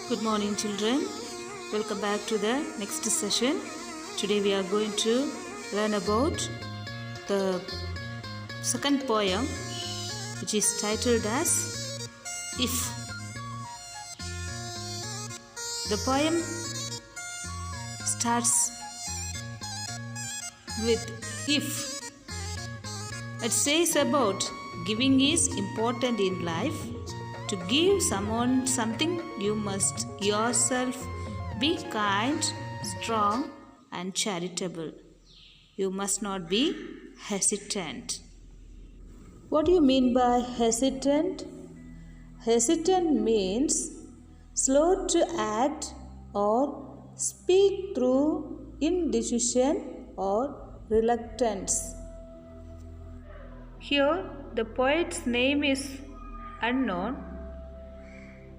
Good morning, children. Welcome back to the next session. Today we are going to learn about the second poem, which is titled as If. The poem starts with if. It says about giving is important in life. To give someone something, you must yourself be kind, strong, and charitable. You must not be hesitant. What do you mean by hesitant? Hesitant means slow to act or speak through indecision or reluctance. Here, the poet's name is unknown.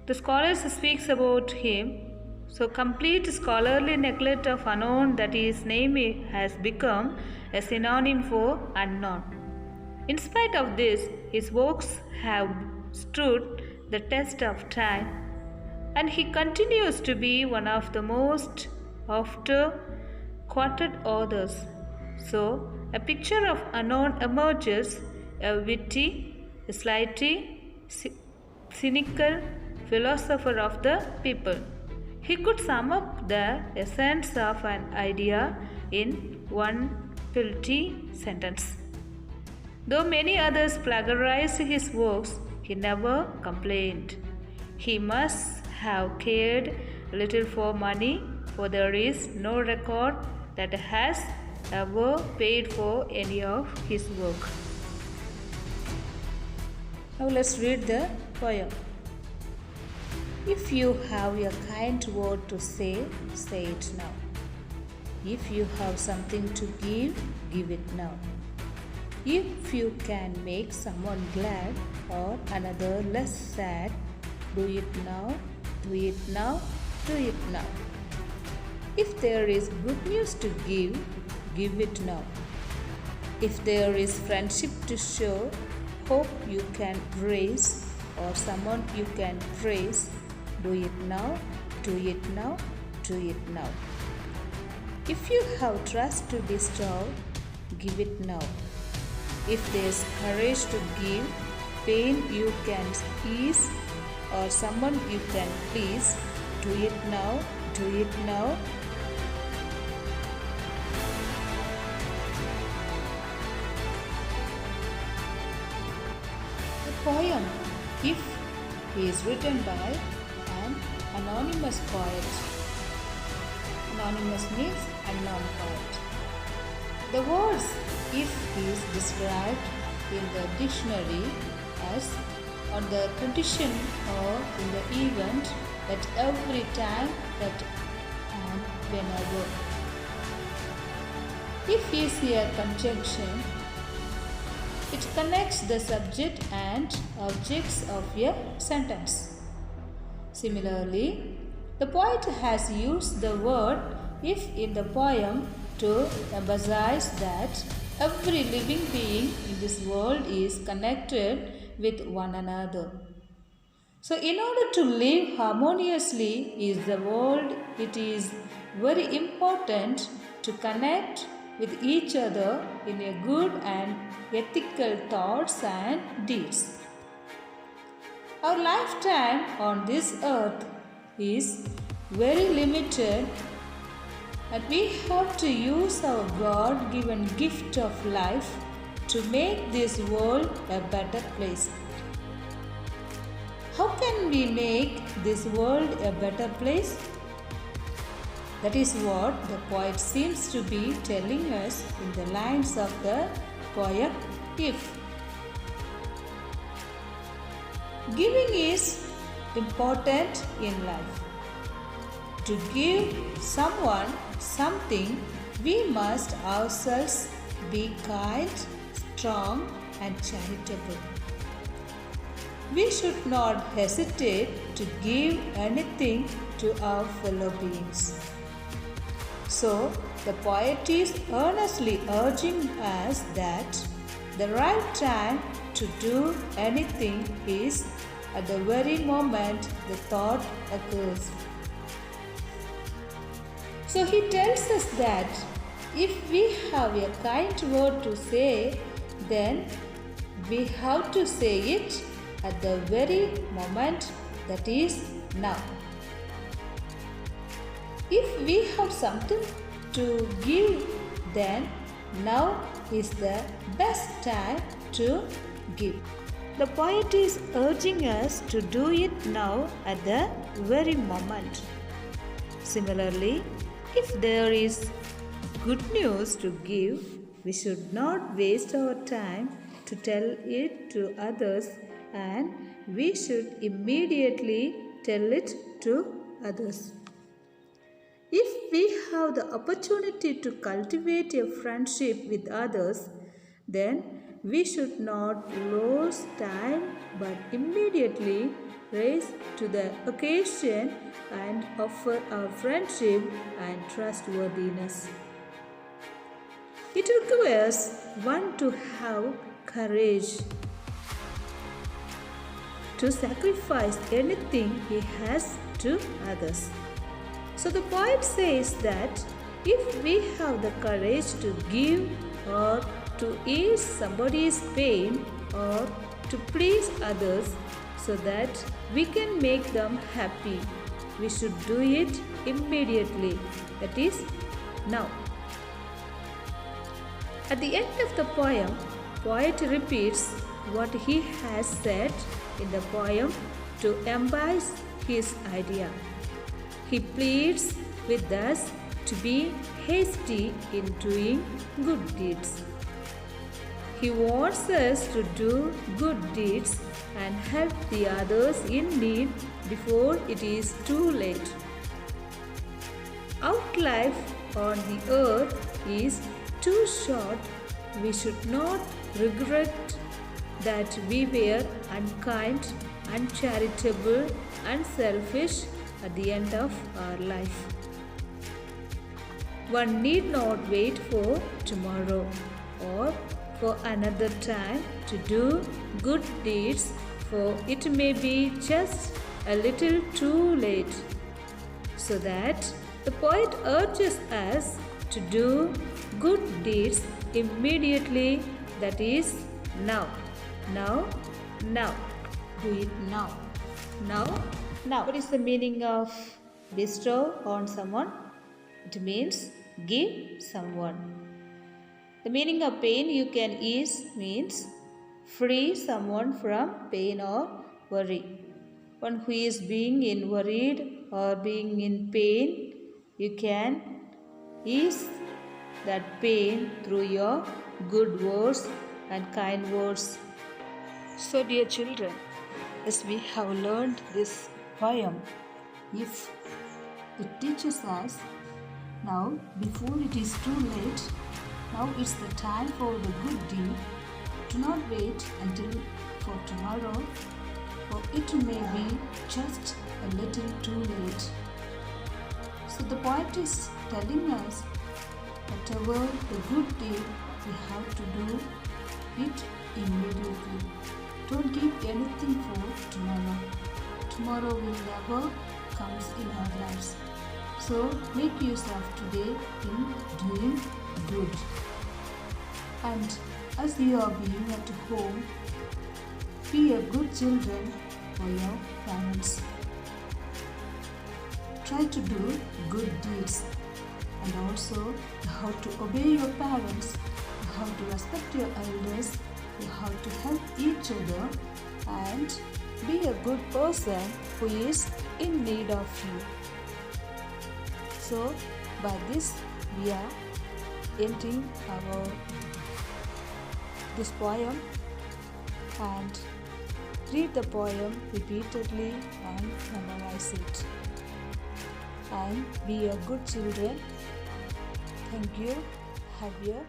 The scholars speaks about him. So complete scholarly neglect of unknown, that his name has become a synonym for unknown. In spite of this, his works have stood the test of time, and he continues to be one of the most often quoted authors. So, a picture of unknown emerges, a witty, slightly cynical philosopher of the people. He could sum up the essence of an idea in one pithy sentence. Though many others plagiarized his works, he never complained. He must have cared little for money, for there is no record that has ever paid for any of his work. Now let's read the poem. If you have a kind word to say, say it now. If you have something to give it now. If you can make someone glad or another less sad, do it now, do it now, do it now. If there is good news to give it now. If there is friendship to show, hope you can raise, or someone you can praise, do it now, do it now, do it now. If you have trust to bestow, give it now. If there's courage to give, pain you can ease, or someone you can please, do it now, do it now. The poem If is written by an anonymous poet. Anonymous means unknown poet. The words if is described in the dictionary as on the condition or in the event at every time that and whenever. If is a conjunction, it connects the subject and objects of a sentence. Similarly, the poet has used the word if in the poem to emphasize that every living being in this world is connected with one another. So, in order to live harmoniously in the world, it is very important to connect with each other in a good and ethical thoughts and deeds. Our lifetime on this earth is very limited, and we have to use our God-given gift of life to make this world a better place. How can we make this world a better place? That is what the poet seems to be telling us in the lines of the poem If. Giving is important in life. To give someone something, we must ourselves be kind, strong, and charitable. We should not hesitate to give anything to our fellow beings. So, the poet is earnestly urging us that the right time to do anything is at the very moment the thought occurs. So he tells us that if we have a kind word to say, then we have to say it at the very moment, that is now. If we have something to give, then now is the best time to give. The poet is urging us to do it now at the very moment. Similarly, if there is good news to give, we should not waste our time to tell it to others, and we should immediately tell it to others. If we have the opportunity to cultivate a friendship with others, then we should not lose time but immediately rise to the occasion and offer our friendship and trustworthiness. It requires one to have courage to sacrifice anything he has to others. So the poet says that if we have the courage to give or to ease somebody's pain or to please others so that we can make them happy, we should do it immediately, that is now. At the end of the poem, poet repeats what he has said in the poem to embellish his idea. He pleads with us to be hasty in doing good deeds. He wants us to do good deeds and help the others in need before it is too late. Our life on the earth is too short. We should not regret that we were unkind, uncharitable, unselfish at the end of our life. One need not wait for tomorrow or for another time to do good deeds, for it may be just a little too late. So that the poet urges us to do good deeds immediately, that is now. Now, now. Do it now. Now, now. What is the meaning of bestow on someone? It means give someone. The meaning of pain you can ease means free someone from pain or worry. One who is being in worried or being in pain, you can ease that pain through your good words and kind words. So dear children, as we have learned this poem, if it teaches us now before it is too late, now is the time for the good deed. Do not wait until for tomorrow, for it may be just a little too late. So the poet is telling us whatever the good deed we have to do it immediately. Don't keep anything for tomorrow. Tomorrow will never comes in our lives. So make use of today in doing good. And as you are being at home, be a good children for your parents. Try to do good deeds, and also you have to obey your parents, you have to respect your elders, you have to help each other and be a good person who is in need of you. So by this we are ending this poem, and read the poem repeatedly and memorize it. And be a good children. Thank you. Have a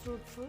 fruitful